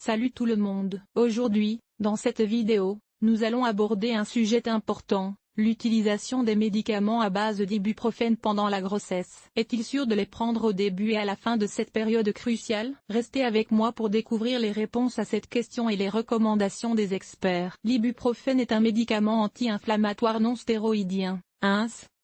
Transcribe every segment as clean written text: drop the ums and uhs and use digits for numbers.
Salut tout le monde. Aujourd'hui, dans cette vidéo, nous allons aborder un sujet important, l'utilisation des médicaments à base d'ibuprofène pendant la grossesse. Est-il sûr de les prendre au début et à la fin de cette période cruciale? Restez avec moi pour découvrir les réponses à cette question et les recommandations des experts. L'ibuprofène est un médicament anti-inflammatoire non stéroïdien,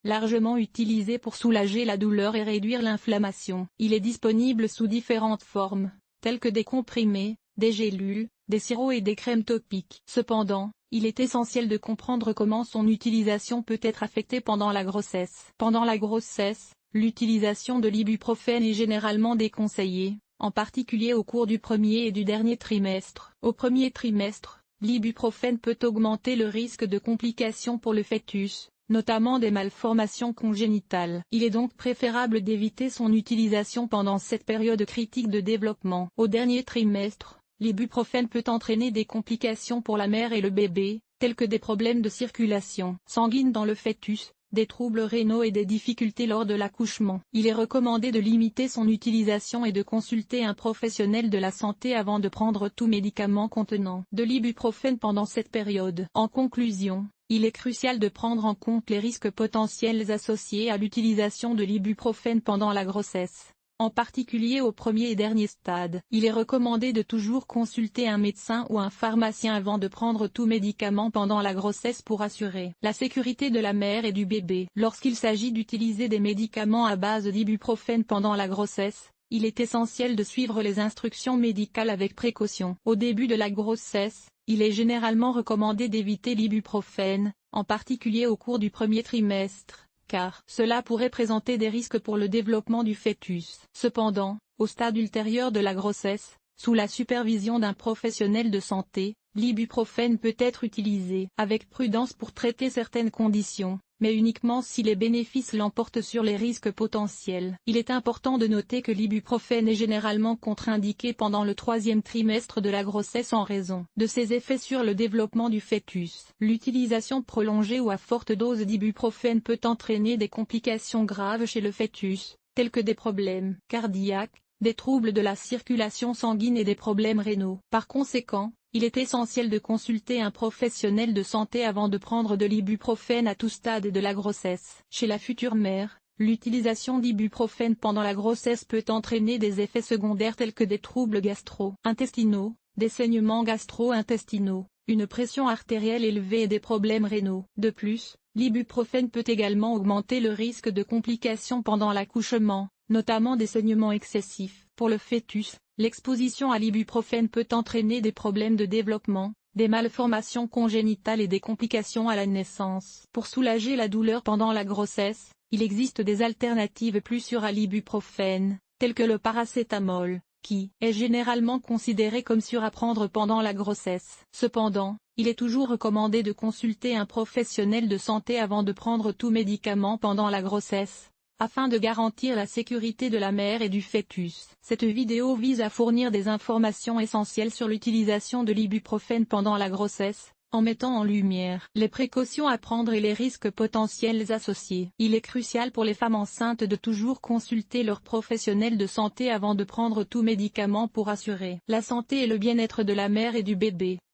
largement utilisé pour soulager la douleur et réduire l'inflammation. Il est disponible sous différentes formes, telles que des comprimés, des gélules, des sirops et des crèmes topiques. Cependant, il est essentiel de comprendre comment son utilisation peut être affectée pendant la grossesse. Pendant la grossesse, l'utilisation de l'ibuprofène est généralement déconseillée, en particulier au cours du premier et du dernier trimestre. Au premier trimestre, l'ibuprofène peut augmenter le risque de complications pour le fœtus, notamment des malformations congénitales. Il est donc préférable d'éviter son utilisation pendant cette période critique de développement. Au dernier trimestre, l'ibuprofène peut entraîner des complications pour la mère et le bébé, tels que des problèmes de circulation sanguine dans le fœtus, des troubles rénaux et des difficultés lors de l'accouchement. Il est recommandé de limiter son utilisation et de consulter un professionnel de la santé avant de prendre tout médicament contenant de l'ibuprofène pendant cette période. En conclusion, il est crucial de prendre en compte les risques potentiels associés à l'utilisation de l'ibuprofène pendant la grossesse, en particulier au premier et dernier stade. Il est recommandé de toujours consulter un médecin ou un pharmacien avant de prendre tout médicament pendant la grossesse pour assurer la sécurité de la mère et du bébé. Lorsqu'il s'agit d'utiliser des médicaments à base d'ibuprofène pendant la grossesse, il est essentiel de suivre les instructions médicales avec précaution. Au début de la grossesse, il est généralement recommandé d'éviter l'ibuprofène, en particulier au cours du premier trimestre, car cela pourrait présenter des risques pour le développement du fœtus. Cependant, au stade ultérieur de la grossesse, sous la supervision d'un professionnel de santé, l'ibuprofène peut être utilisé avec prudence pour traiter certaines conditions, mais uniquement si les bénéfices l'emportent sur les risques potentiels. Il est important de noter que l'ibuprofène est généralement contre-indiqué pendant le troisième trimestre de la grossesse en raison de ses effets sur le développement du fœtus. L'utilisation prolongée ou à forte dose d'ibuprofène peut entraîner des complications graves chez le fœtus, telles que des problèmes cardiaques, des troubles de la circulation sanguine et des problèmes rénaux. Par conséquent, il est essentiel de consulter un professionnel de santé avant de prendre de l'ibuprofène à tout stade de la grossesse. Chez la future mère, l'utilisation d'ibuprofène pendant la grossesse peut entraîner des effets secondaires tels que des troubles gastro-intestinaux, des saignements gastro-intestinaux, une pression artérielle élevée et des problèmes rénaux. De plus, l'ibuprofène peut également augmenter le risque de complications pendant l'accouchement, notamment des saignements excessifs. Pour le fœtus, l'exposition à l'ibuprofène peut entraîner des problèmes de développement, des malformations congénitales et des complications à la naissance. Pour soulager la douleur pendant la grossesse, il existe des alternatives plus sûres à l'ibuprofène, telles que le paracétamol, qui est généralement considéré comme sûr à prendre pendant la grossesse. Cependant, il est toujours recommandé de consulter un professionnel de santé avant de prendre tout médicament pendant la grossesse, afin de garantir la sécurité de la mère et du fœtus. Cette vidéo vise à fournir des informations essentielles sur l'utilisation de l'ibuprofène pendant la grossesse, en mettant en lumière les précautions à prendre et les risques potentiels associés. Il est crucial pour les femmes enceintes de toujours consulter leur professionnel de santé avant de prendre tout médicament pour assurer la santé et le bien-être de la mère et du bébé.